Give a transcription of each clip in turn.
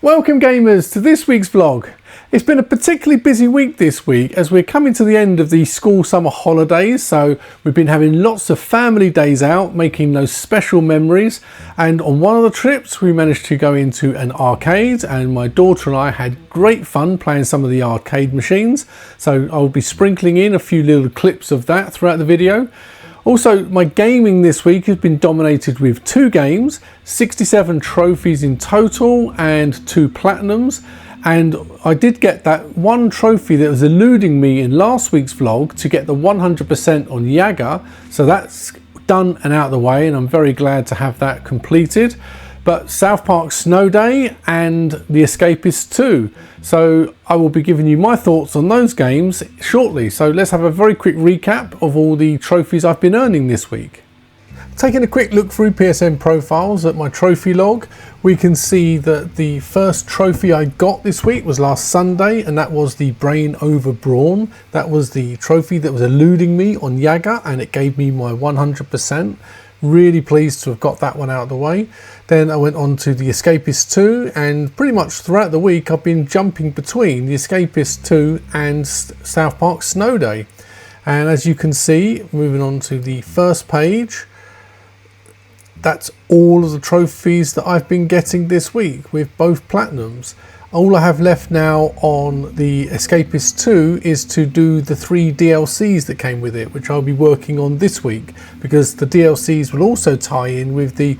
Welcome gamers to this week's vlog. It's been a particularly busy week this week as we're coming to the end of the school summer holidays, so we've been having lots of family days out, making those special memories, and on one of the trips we managed to go into an arcade and my daughter and I had great fun playing some of the arcade machines, so I'll be sprinkling in a few little clips of that throughout the video. Also, my gaming this week has been dominated with 2 games, 67 trophies in total and 2 platinums. And I did get that one trophy that was eluding me in last week's vlog to get the 100% on Yaga. So that's done and out of the way, and I'm very glad to have that completed. But South Park Snow Day and The Escapist 2. So I will be giving you my thoughts on those games shortly. So let's have a very quick recap of all the trophies I've been earning this week. Taking a quick look through PSN profiles at my trophy log, we can see that the first trophy I got this week was last Sunday, and that was the Brain Over Brawn. That was the trophy that was eluding me on Yaga, and it gave me my 100%. Really pleased to have got that one out of the way. Then I went on to The Escapist 2, and pretty much throughout the week I've been jumping between The Escapist 2 and South Park Snow Day. And as you can see, moving on to the first page, that's all of the trophies that I've been getting this week with both platinums. All I have left now on The Escapist 2 is to do the 3 DLCs that came with it, which I'll be working on this week, because the DLCs will also tie in with the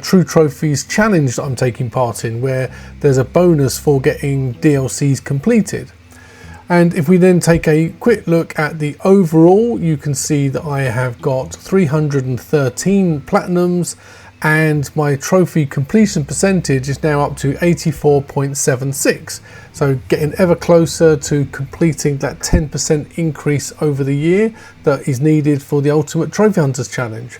True Trophies challenge that I'm taking part in, where there's a bonus for getting DLCs completed. And if we then take a quick look at the overall, you can see that I have got 313 platinums, and my trophy completion percentage is now up to 84.76. So getting ever closer to completing that 10% increase over the year that is needed for the Ultimate Trophy Hunters Challenge.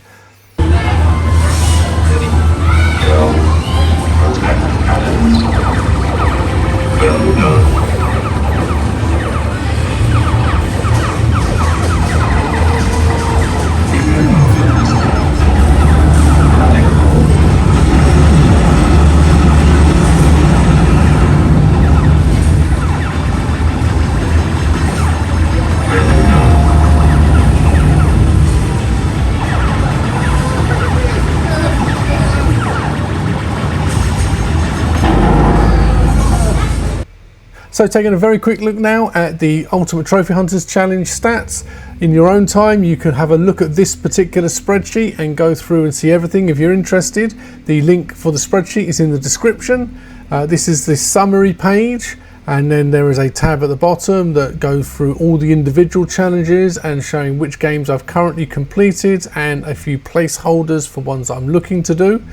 So taking a very quick look now at the Ultimate Trophy Hunters Challenge stats. In your own time, you can have a look at this particular spreadsheet and go through and see everything if you're interested. The link for the spreadsheet is in the description. This is the summary page, and then there is a tab at the bottom that goes through all the individual challenges and showing which games I've currently completed and a few placeholders for ones I'm looking to do.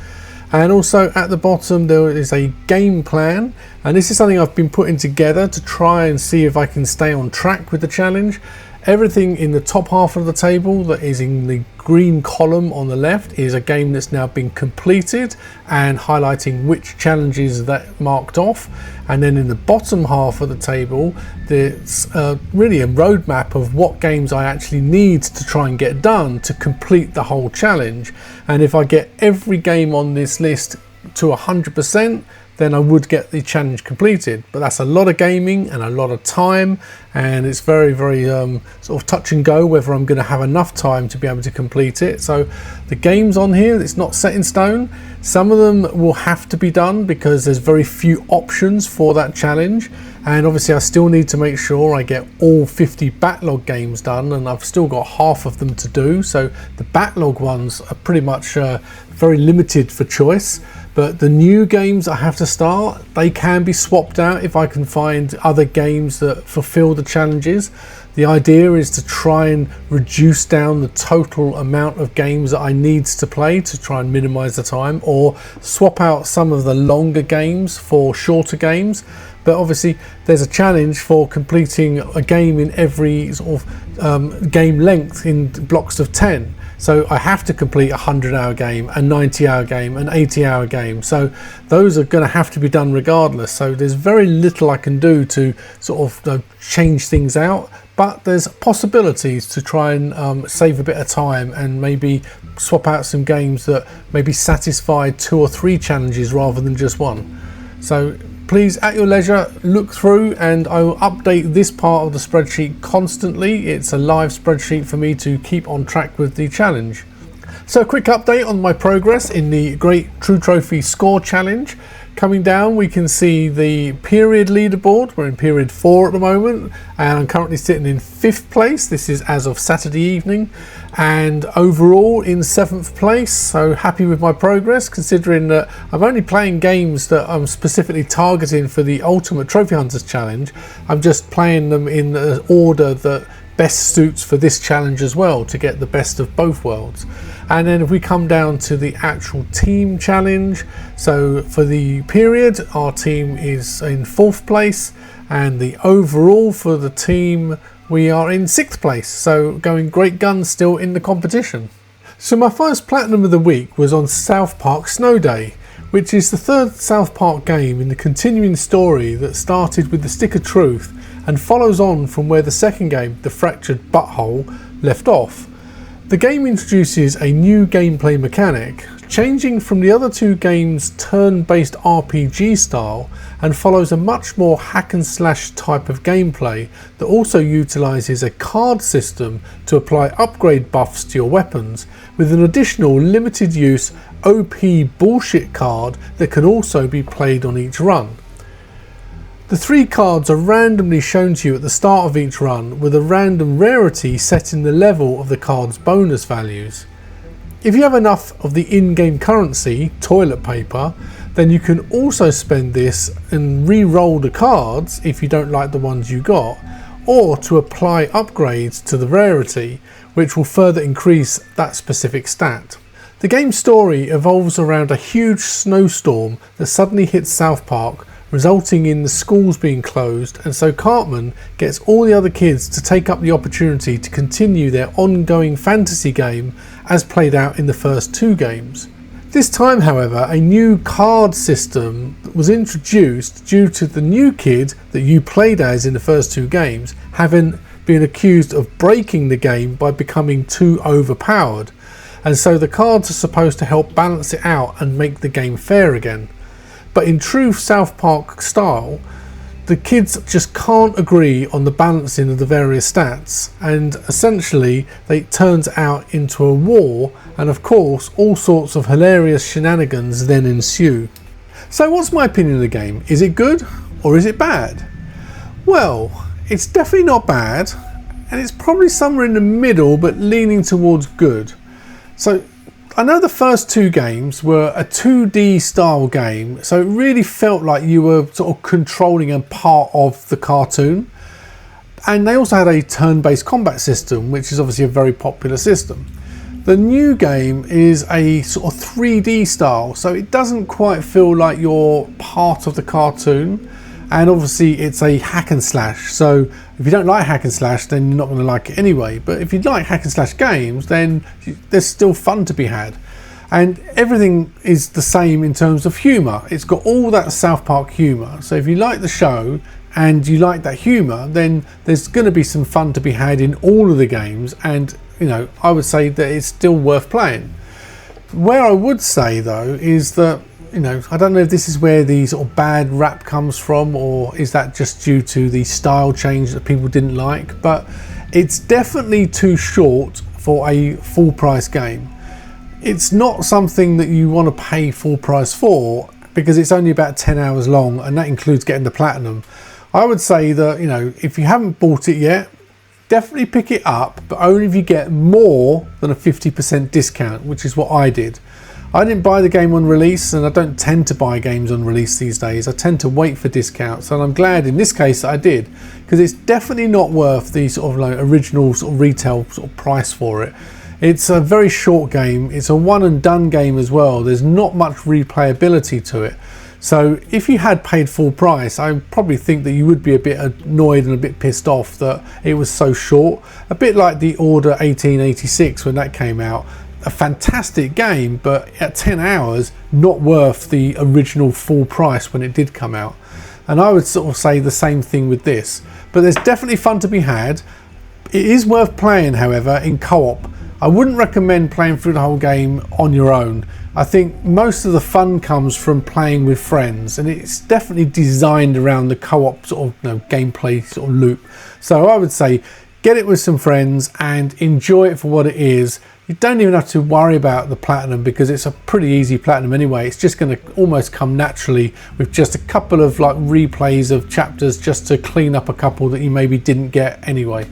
And also at the bottom there is a game plan, and this is something I've been putting together to try and see if I can stay on track with the challenge. Everything in the top half of the table that is in the green column on the left is a game that's now been completed and highlighting which challenges that marked off. And then in the bottom half of the table, there's really a roadmap of what games I actually need to try and get done to complete the whole challenge. And if I get every game on this list to 100%, then I would get the challenge completed. But that's a lot of gaming and a lot of time, and it's very sort of touch and go whether I'm going to have enough time to be able to complete it. So the games on here, it's not set in stone. Some of them will have to be done because there's very few options for that challenge, and obviously I still need to make sure I get all 50 backlog games done, and I've still got half of them to do. So the backlog ones are pretty much very limited for choice. But the new games I have to start, they can be swapped out if I can find other games that fulfill the challenges. The idea is to try and reduce down the total amount of games that I need to play to try and minimize the time, or swap out some of the longer games for shorter games. But obviously there's a challenge for completing a game in every sort of game length in blocks of 10. So I have to complete a 100-hour game, a 90-hour game, an 80-hour game. So those are going to have to be done regardless. So there's very little I can do to sort of change things out. But there's possibilities to try and save a bit of time and maybe swap out some games that maybe satisfy 2 or 3 challenges rather than just one. So please at your leisure look through, and I will update this part of the spreadsheet constantly. It's a live spreadsheet for me to keep on track with the challenge. So a quick update on my progress in the Great True Trophy Score Challenge. Coming down, we can see the period leaderboard. We're in period 4 at the moment, and I'm currently sitting in 5th place. This is as of Saturday evening, and overall in 7th place. So happy with my progress, considering that I'm only playing games that I'm specifically targeting for the Ultimate Trophy Hunters Challenge. I'm just playing them in the order that best suits for this challenge as well, to get the best of both worlds. And then if we come down to the actual team challenge, so for the period our team is in 4th place, and the overall for the team we are in 6th place, so going great guns still in the competition. So my first platinum of the week was on South Park Snow Day, which is the 3rd South Park game in the continuing story that started with the Stick of Truth and follows on from where the second game, The Fractured Butthole, left off. The game introduces a new gameplay mechanic, changing from the other 2 games' turn-based RPG style, and follows a much more hack and slash type of gameplay that also utilises a card system to apply upgrade buffs to your weapons, with an additional limited use OP bullshit card that can also be played on each run. The 3 cards are randomly shown to you at the start of each run, with a random rarity setting the level of the card's bonus values. If you have enough of the in-game currency, toilet paper, then you can also spend this and re-roll the cards if you don't like the ones you got, or to apply upgrades to the rarity, which will further increase that specific stat. The game's story evolves around a huge snowstorm that suddenly hits South Park, resulting in the schools being closed, and so Cartman gets all the other kids to take up the opportunity to continue their ongoing fantasy game as played out in the first 2 games. This time, however, a new card system was introduced due to the new kid that you played as in the first 2 games having been accused of breaking the game by becoming too overpowered, and so the cards are supposed to help balance it out and make the game fair again. But in true South Park style, the kids just can't agree on the balancing of the various stats, and essentially it turns out into a war, and of course all sorts of hilarious shenanigans then ensue. So what's my opinion of the game? Is it good or is it bad? Well, it's definitely not bad, and it's probably somewhere in the middle but leaning towards good. So I know the first 2 games were a 2D style game, so it really felt like you were sort of controlling a part of the cartoon. And they also had a turn-based combat system, which is obviously a very popular system. The new game is a sort of 3D style, so it doesn't quite feel like you're part of the cartoon. And obviously it's a hack and slash, so if you don't like hack and slash, then you're not going to like it anyway. But if you like hack and slash games, then there's still fun to be had. And everything is the same in terms of humour. It's got all that South Park humour. So if you like the show and you like that humour, then there's going to be some fun to be had in all of the games. And, you know, I would say that it's still worth playing. Where I would say though is that, you know, I don't know if this is where the sort of bad rap comes from, or is that just due to the style change that people didn't like, but it's definitely too short for a full price game. It's not something that you want to pay full price for, because it's only about 10 hours long, and that includes getting the platinum. I would say that, you know, if you haven't bought it yet, definitely pick it up, but only if you get more than a 50% discount, which is what I did. I didn't buy the game on release, and I don't tend to buy games on release these days. I tend to wait for discounts, and I'm glad in this case that I did, because it's definitely not worth the sort of like original sort of retail sort of price for it. It's a very short game. It's a one and done game as well. There's not much replayability to it. So if you had paid full price, I probably think that you would be a bit annoyed and a bit pissed off that it was so short. A bit like the Order 1886 when that came out. A fantastic game, but at 10 hours, not worth the original full price when it did come out. And I would sort of say the same thing with this. But there's definitely fun to be had. It is worth playing, however, in co-op. I wouldn't recommend playing through the whole game on your own. I think most of the fun comes from playing with friends, and it's definitely designed around the co-op sort of gameplay sort of loop. So I would say get it with some friends and enjoy it for what it is. You don't even have to worry about the platinum because it's a pretty easy platinum anyway. It's just going to almost come naturally with just a couple of like replays of chapters just to clean up a couple that you maybe didn't get anyway.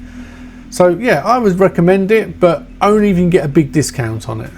So yeah, I would recommend it, but only if you can get a big discount on it.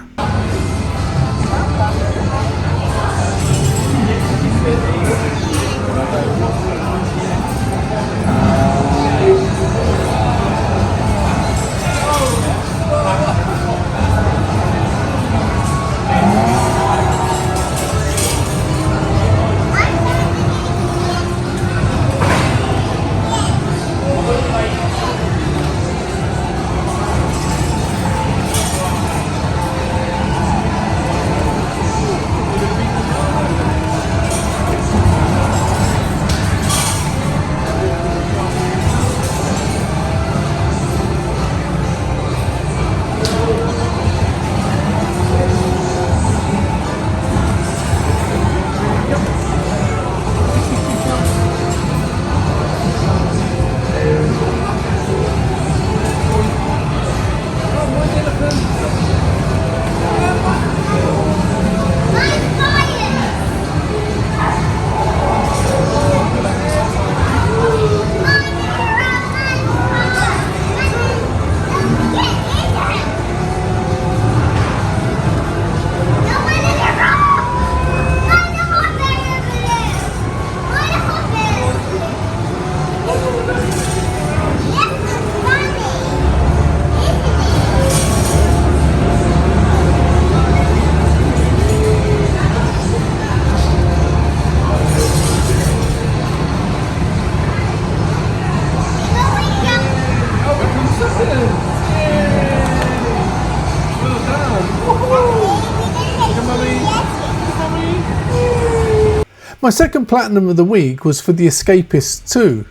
My second platinum of the week was for The Escapist 2.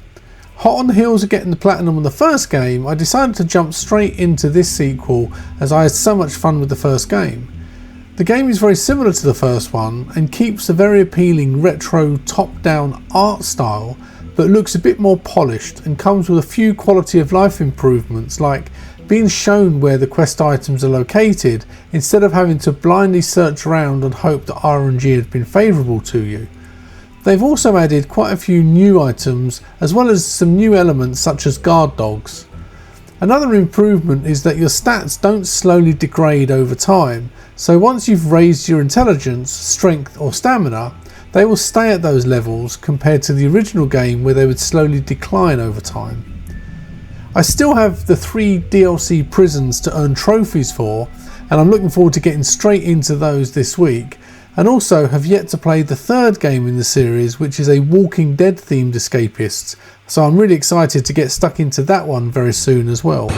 Hot on the heels of getting the platinum on the first game, I decided to jump straight into this sequel as I had so much fun with the first game. The game is very similar to the first one and keeps a very appealing retro top-down art style, but looks a bit more polished and comes with a few quality of life improvements, like being shown where the quest items are located instead of having to blindly search around and hope that RNG had been favourable to you. They've also added quite a few new items as well as some new elements such as guard dogs. Another improvement is that your stats don't slowly degrade over time, so once you've raised your intelligence, strength or stamina, they will stay at those levels compared to the original game where they would slowly decline over time. I still have the 3 DLC prisons to earn trophies for, and I'm looking forward to getting straight into those this week, and also have yet to play the third game in the series, which is a Walking Dead themed Escapist, so I'm really excited to get stuck into that one very soon as well.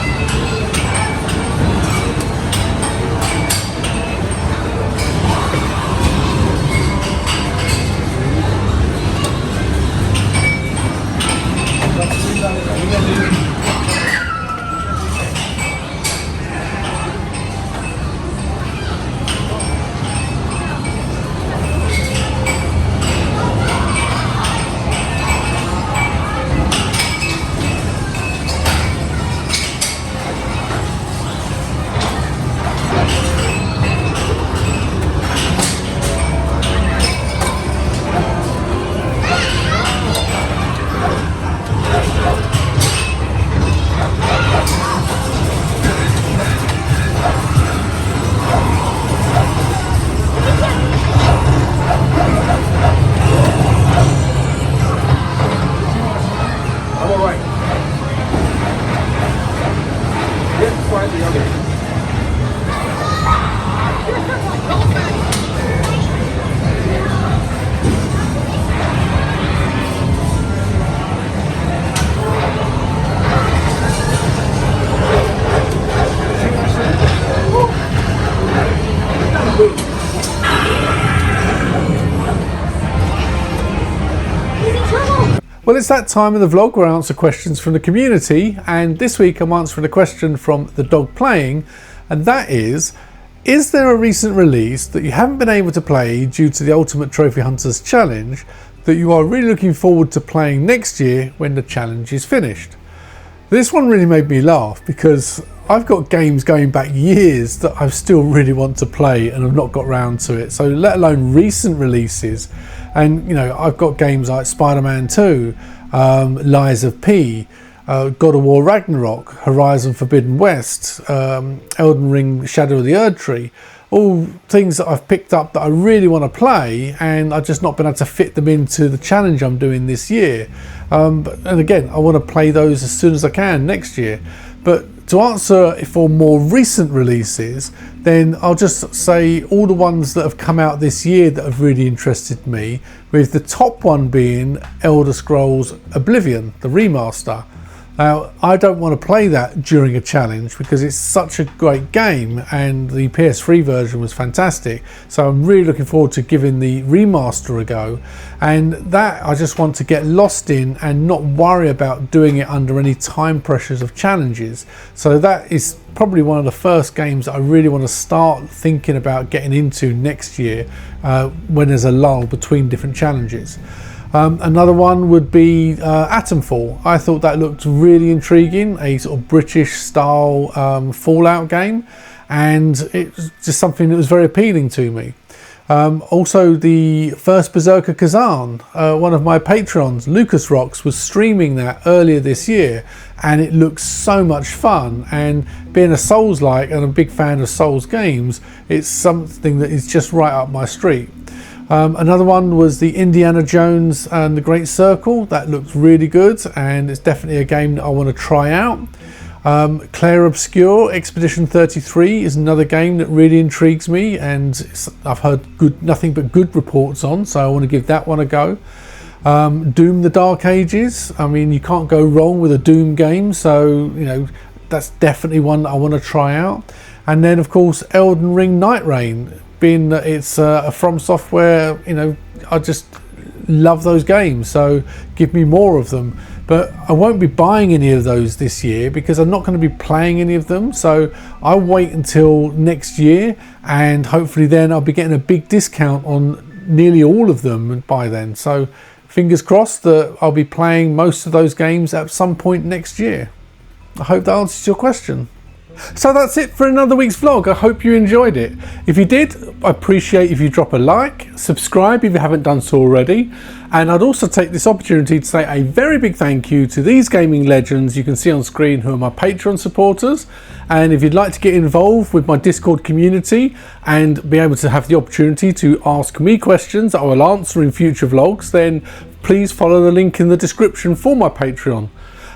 Well, it's that time of the vlog where I answer questions from the community, and this week I'm answering a question from the dog playing, and that is, Is there a recent release that you haven't been able to play due to the Ultimate Trophy Hunters Challenge that you are really looking forward to playing next year when the challenge is finished? This one really made me laugh because I've got games going back years that I still really want to play and I've not got round to it. So let alone recent releases. And you know, I've got games like Spider-Man 2, Lies of P, God of War Ragnarok, Horizon Forbidden West, Elden Ring Shadow of the Erdtree, all things that I've picked up that I really want to play, and I've just not been able to fit them into the challenge I'm doing this year. And again, I want to play those as soon as I can next year. But to answer for more recent releases, then I'll just say all the ones that have come out this year that have really interested me, with the top one being Elder Scrolls Oblivion, the remaster. Now, I don't want to play that during a challenge because it's such a great game and the PS3 version was fantastic. So I'm really looking forward to giving the remaster a go. And that I just want to get lost in and not worry about doing it under any time pressures of challenges. So that is probably one of the first games that I really want to start thinking about getting into next year when there's a lull between different challenges. Another one would be Atomfall. I thought that looked really intriguing, a sort of British style Fallout game, and it was just something that was very appealing to me. Also, the first Berserker Kazan, one of my patrons, Lucasrox, was streaming that earlier this year, and it looks so much fun. And being a Souls-like and a big fan of Souls games, it's something that is just right up my street. Another one was the Indiana Jones and the Great Circle. That looks really good, and it's definitely a game that I want to try out. Clair Obscur Expedition 33 is another game that really intrigues me, and I've heard nothing but good reports on, so I want to give that one a go. Doom: The Dark Ages. I mean, you can't go wrong with a Doom game, so you know that's definitely one that I want to try out. And then, of course, Elden Ring Night Rain. Being that it's a From Software, you know, I just love those games, so give me more of them. But I won't be buying any of those this year because I'm not going to be playing any of them, so I'll wait until next year, and hopefully then I'll be getting a big discount on nearly all of them by then. So fingers crossed that I'll be playing most of those games at some point next year. I hope that answers your question. So that's it for another week's vlog. I hope you enjoyed it. If you did, I appreciate if you drop a like, subscribe if you haven't done so already, and I'd also take this opportunity to say a very big thank you to these gaming legends you can see on screen who are my Patreon supporters. And if you'd like to get involved with my Discord community and be able to have the opportunity to ask me questions that I will answer in future vlogs, then please follow the link in the description for my Patreon.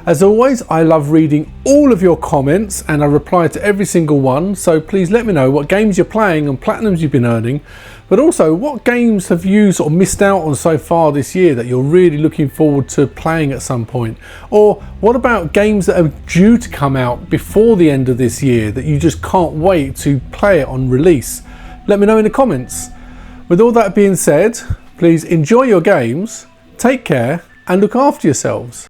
As always, I love reading all of your comments and I reply to every single one, so please let me know what games you're playing and platinums you've been earning, but also what games have you sort of missed out on so far this year that you're really looking forward to playing at some point? Or what about games that are due to come out before the end of this year that you just can't wait to play it on release? Let me know in the comments. With all that being said, please enjoy your games, take care and look after yourselves.